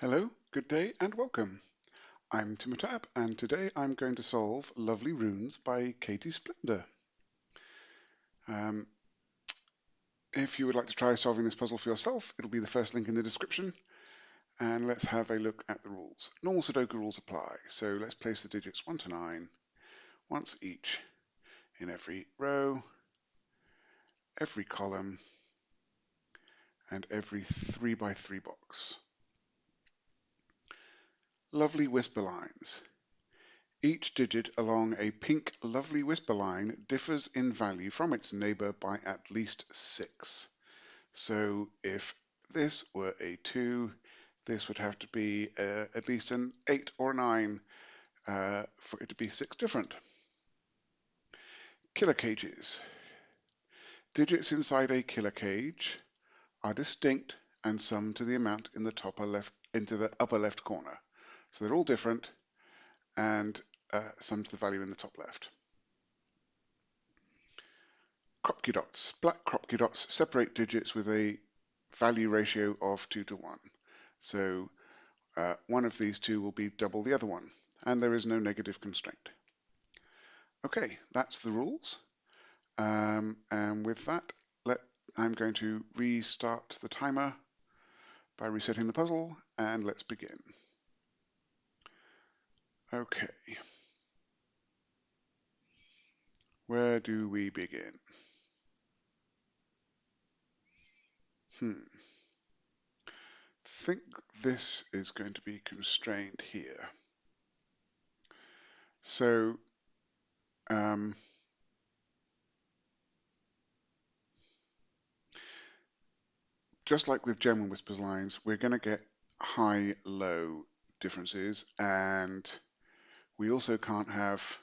Hello, good day and welcome. I'm Timotab and today I'm going to solve Lovely Runes by Katie Splendor. Um, if you would like to try solving this puzzle for yourself, it'll be the first link in the description. And let's have a look at the rules. Normal Sudoku rules apply, so let's place the digits 1 to 9 once each in every row, every column, and every 3 by 3 box. Lovely whisper lines. Each digit along a pink lovely whisper line differs in value from its neighbor by at least 6. So if this were a 2, this would have to be at least an 8 or a 9 for it to be 6 different. Killer cages. Digits inside a killer cage are distinct and sum to the amount in the into the upper left corner. So they're all different and sum to the value in the top left. Kropki dots. Black Kropki dots separate digits with a value ratio of 2 to 1. So one of these two will be double the other one, and there is no negative constraint. Okay, that's the rules. And with that, I'm going to restart the timer by resetting the puzzle, and let's begin. Okay. Where do we begin? I think this is going to be constrained here. So just like with German whispers lines, we're going to get high-low differences, and we also can't have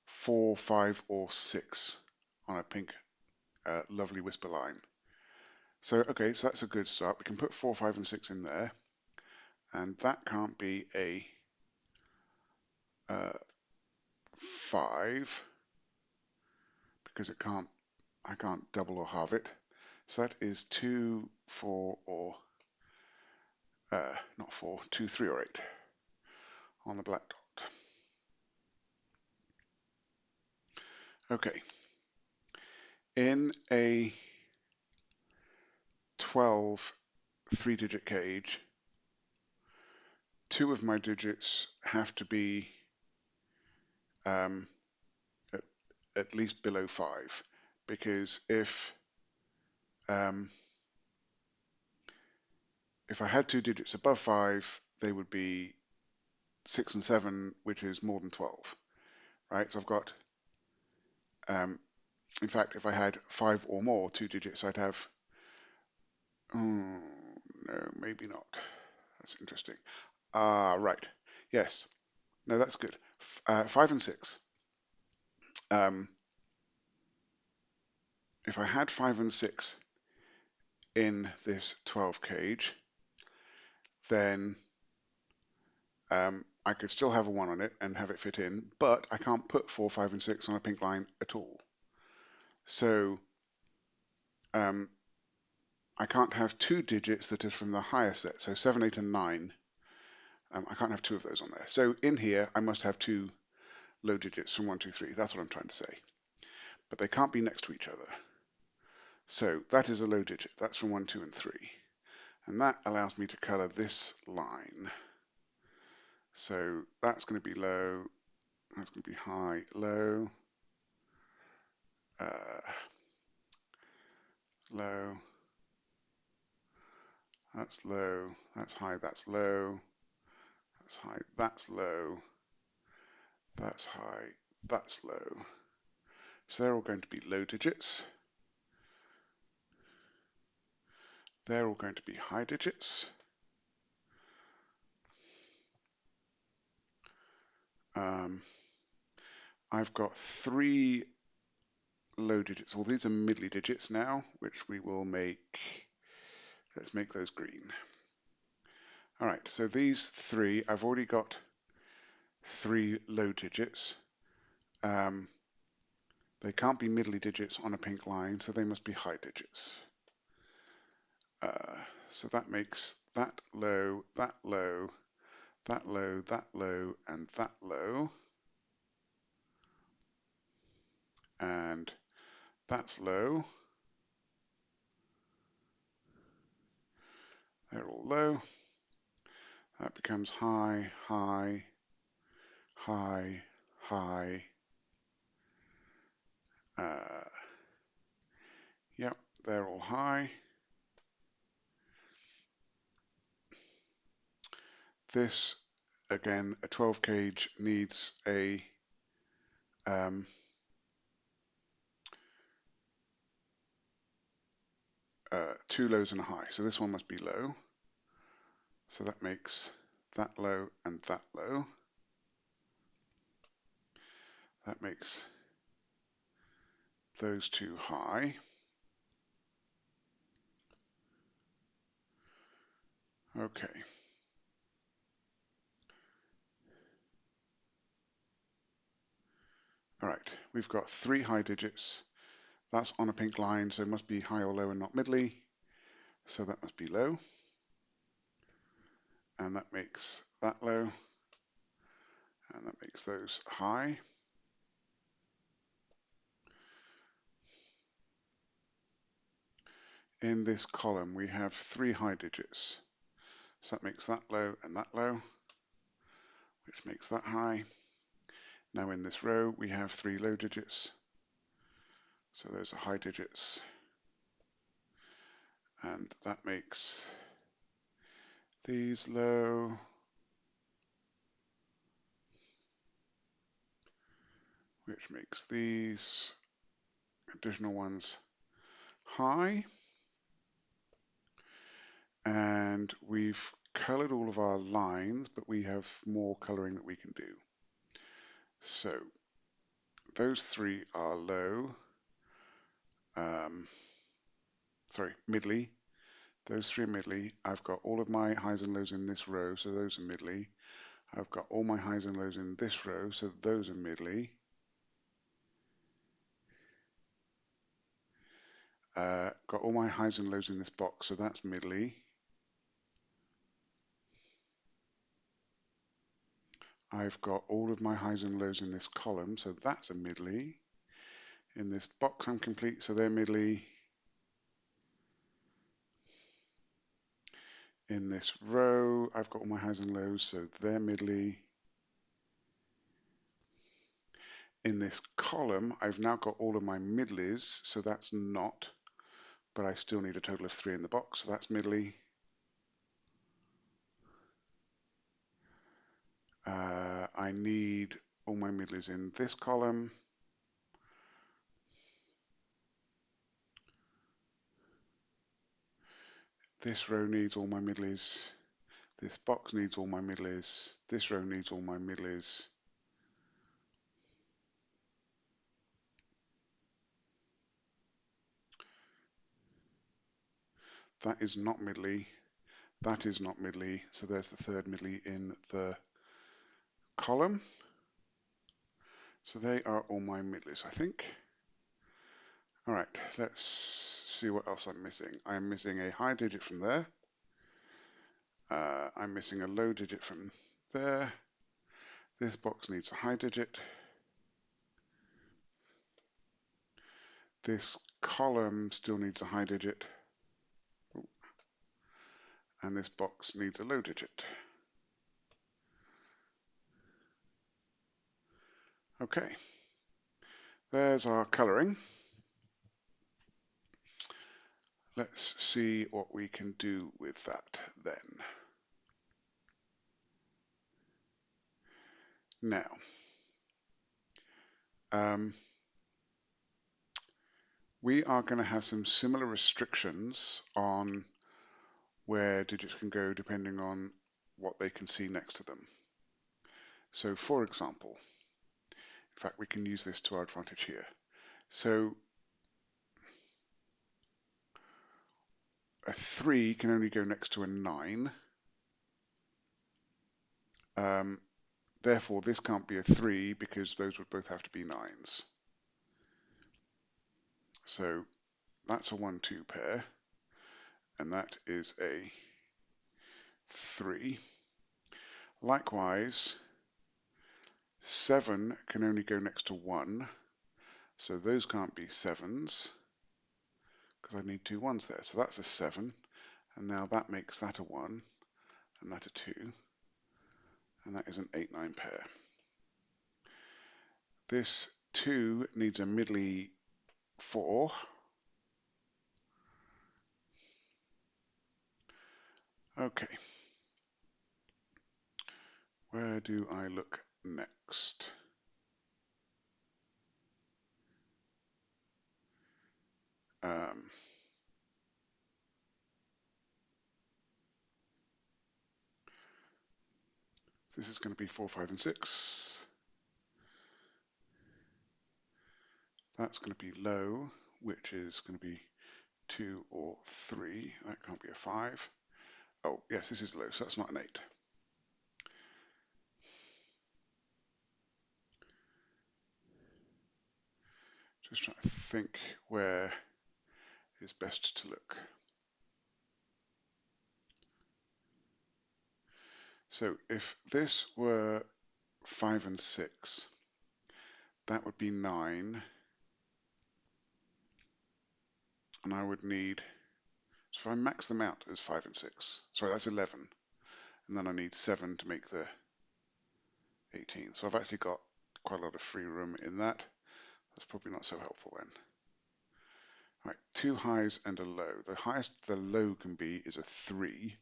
4, 5, or 6 on a pink lovely whisper line. So, okay, so that's a good start. We can put 4, 5, and 6 in there, and that can't be a 5 because I can't double or halve it. So that is 2, 4, or not 4, 2, 3, or 8 on the black dot. Okay. In a 12 three-digit cage, 2 of my digits have to be at least below 5, because if I had 2 digits above 5, they would be 6 and 7, which is more than 12, right? So I've got, in fact, if I had 5 or more 2 digits, I'd have, no, maybe not. That's interesting. Right. Yes. No, that's good. 5 and 6. If I had 5 and 6 in this 12 cage, then I could still have a 1 on it and have it fit in, but I can't put 4, 5, and 6 on a pink line at all. So I can't have 2 digits that is from the higher set, so 7, 8, and 9. I can't have 2 of those on there. So in here, I must have 2 low digits from 1, 2, 3. That's what I'm trying to say. But they can't be next to each other. So that is a low digit. That's from 1, 2, and 3. And that allows me to color this line. So that's going to be low, that's going to be high, low, low, that's low, that's high, that's low, that's high, that's low, that's high, that's low. So they're all going to be low digits. They're all going to be high digits. I've got 3 low digits. Well, these are middly digits now, which we will make, let's make those green. All right, so these 3, I've already got 3 low digits. They can't be middly digits on a pink line, so they must be high digits. So that makes that low, that low, that low, that low, and that low, and that's low. They're all low. That becomes high, high, high, high. Yep, they're all high. This, again, a 12 gauge needs a two lows and a high. So this one must be low. So that makes that low and that low. That makes those two high. Okay. All right, we've got three high digits. That's on a pink line, so it must be high or low and not middly. So that must be low. And that makes that low. And that makes those high. In this column, we have three high digits. So that makes that low and that low, which makes that high. Now in this row, we have three low digits. So those are high digits. And that makes these low, which makes these additional ones high. And we've colored all of our lines, but we have more coloring that we can do. So those three are low, sorry, middly. Those three are middly. I've got all of my highs and lows in this row, so those are middly. I've got all my highs and lows in this row, so those are middly. Got all my highs and lows in this box, so that's middly. I've got all of my highs and lows in this column, so that's a middly. In this box I'm complete, so they're middly. In this row, I've got all my highs and lows, so they're middly. In this column, I've now got all of my middlies, so that's not, but I still need a total of three in the box, so that's middly. I need all my middlies in this column. This row needs all my middlies. This box needs all my middlies. This row needs all my middlies. That is not middly. That is not middly. So there's the third middly in the column. So they are all my middlies, I think. All right, let's see what else I'm missing. I'm missing a high digit from there. I'm missing a low digit from there. This box needs a high digit. This column still needs a high digit. And this box needs a low digit. Okay, there's our coloring. Let's see what we can do with that then. Now, we are going to have some similar restrictions on where digits can go depending on what they can see next to them. So for example, in fact, we can use this to our advantage here. So a 3 can only go next to a 9. Therefore, this can't be a 3 because those would both have to be 9s. So that's a 1-2 pair, and that is a 3. Likewise, 7 can only go next to 1, so those can't be 7s, because I need 2 1s there. So that's a 7, and now that makes that a 1, and that a 2, and that is an 8-9 pair. This 2 needs a middly 4. Okay. Where do I look next? This is going to be 4, 5, and 6. That's going to be low, which is going to be 2 or 3. That can't be a 5. Oh, yes, this is low, so that's not an 8. Just trying to think where is best to look. So if this were 5 and 6, that would be 9. And I would need, so if I max them out as 5 and 6, sorry, that's 11. And then I need 7 to make the 18. So I've actually got quite a lot of free room in that. That's probably not so helpful then. All right, 2 highs and a low. The highest the low can be is a 3,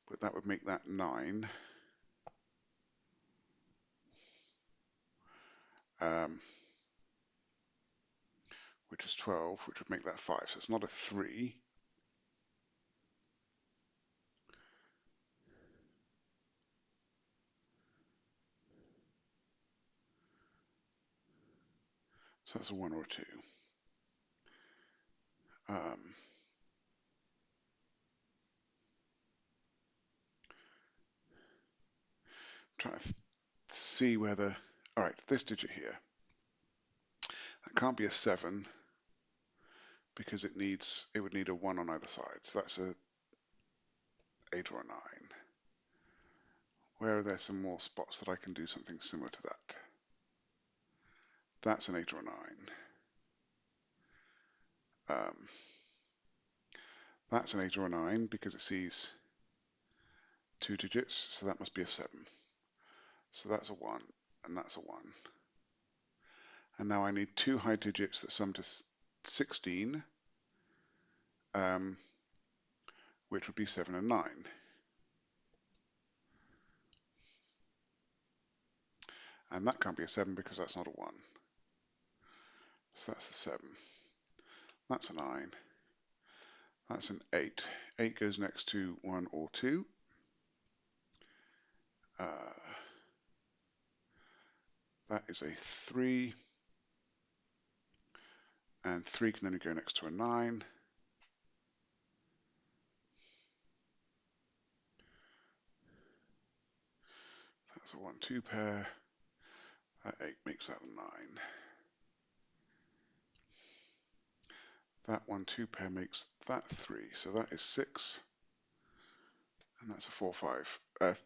but that would make that 9. Which is 12, which would make that 5. So it's not a 3. So that's a 1 or a 2. Try to see whether, all right, this digit here, that can't be a 7 because it would need a 1 on either side. So that's a 8 or a 9. Where are there some more spots that I can do something similar to that? That's an 8 or a 9. That's an 8 or a 9 because it sees 2 digits, so that must be a 7. So that's a 1, and that's a 1. And now I need 2 high digits that sum to 16, which would be 7 and 9. And that can't be a 7 because that's not a 1. So that's a 7. That's a 9. That's an 8. 8 goes next to 1 or 2. That is a 3. And 3 can only go next to a 9. That's a 1-2 pair. That 8 makes that a 9. That 1-2 pair makes that 3. So that is 6. And that's a 4-5 pair.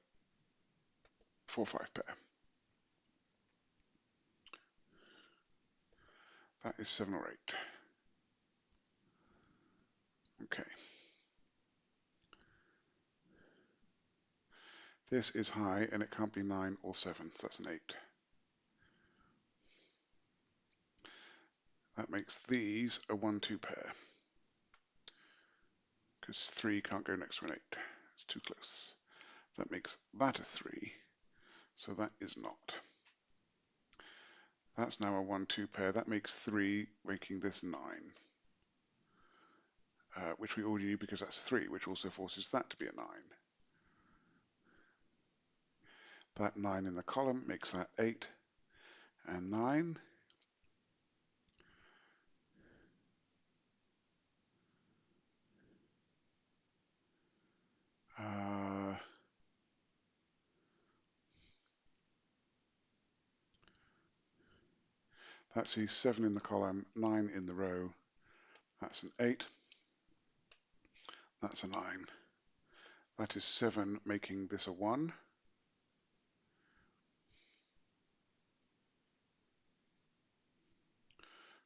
That is 7 or 8. Okay. This is high, and it can't be 9 or 7, so that's an 8. That makes these a 1-2 pair, because 3 can't go next to an 8. It's too close. That makes that a 3, so that is not. That's now a 1-2 pair. That makes 3, making this 9, which we already knew because that's 3, which also forces that to be a 9. That 9 in the column makes that 8 and 9. That's a 7 in the column, 9 in the row. That's an 8. That's a 9. That is 7, making this a 1.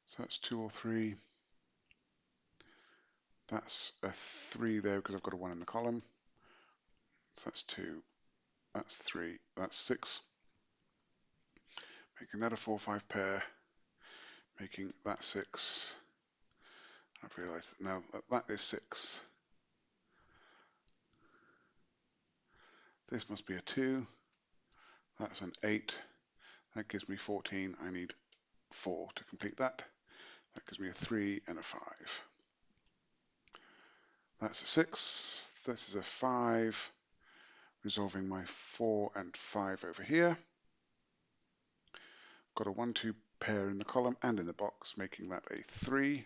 So that's 2 or 3. That's a 3 there because I've got a 1 in the column. So that's 2. That's 3. That's 6. Making that a 4-5 pair. Making that 6. I've realised that now that is 6. This must be a 2. That's an 8. That gives me 14. I need 4 to complete that. That gives me a 3 and a 5. That's a 6. This is a 5. Resolving my 4 and 5 over here. Got a 1-2 pair in the column and in the box, making that a 3.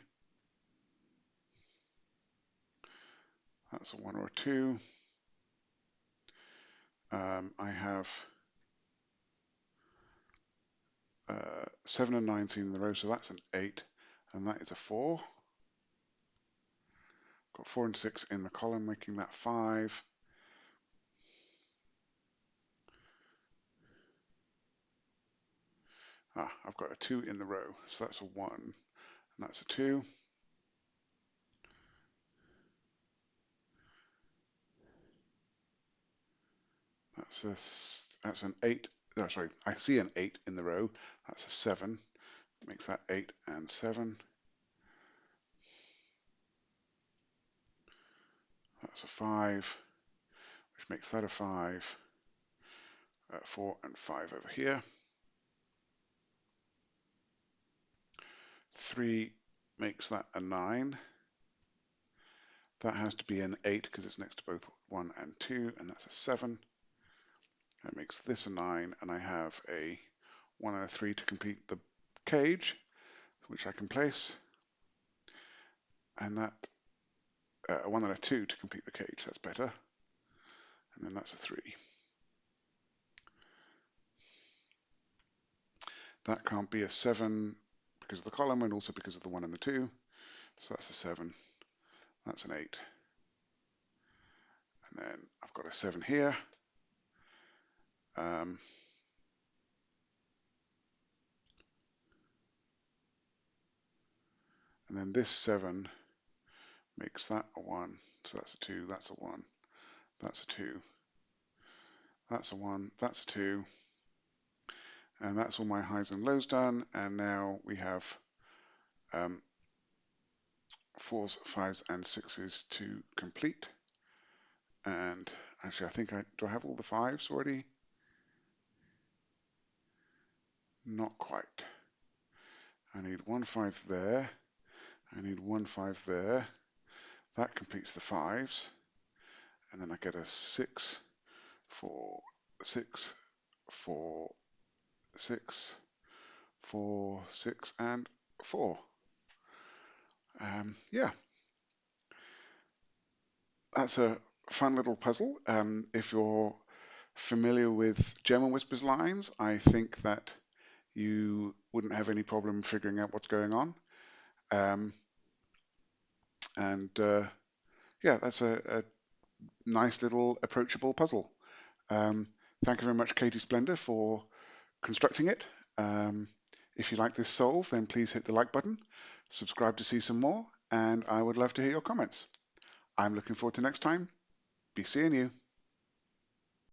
That's a 1 or a 2. I have 7 and 9 seen in the row, so that's an 8, and that is a 4. Got 4 and 6 in the column, making that 5. I've got a 2 in the row, so that's a 1, and that's a 2. That's an 8. No, sorry, I see an 8 in the row. That's a 7. Makes that 8 and 7. That's a 5, which makes that a 5. 4 and 5 over here. 3 makes that a 9. That has to be an 8 because it's next to both 1 and 2, and that's a 7. That makes this a 9, and I have a 1 and a 3 to complete the cage, which I can place. And that, a 1 and a 2 to complete the cage, that's better. And then that's a 3. That can't be a 7 because of the column and also because of the 1 and the 2. So that's a 7. That's an 8. And then I've got a 7 here. And then this 7 makes that a 1. So that's a 2, that's a 1, that's a 2, that's a 1, that's a 2. And that's all my highs and lows done. And now we have 4s, 5s, and 6s to complete. And actually, I think do I have all the 5s already? Not quite. I need 1 5 there. I need 1 5 there. That completes the 5s. And then I get a 6, 4, 6, 4, 6, 4, 6, and 4. Yeah, that's a fun little puzzle. If you're familiar with German Whispers lines, I think that you wouldn't have any problem figuring out what's going on. Yeah, that's a nice little approachable puzzle. Thank you very much, Katie Splendor, for constructing it. If you like this solve, then please hit the like button, subscribe to see some more, and I would love to hear your comments. I'm looking forward to next time. Be seeing you.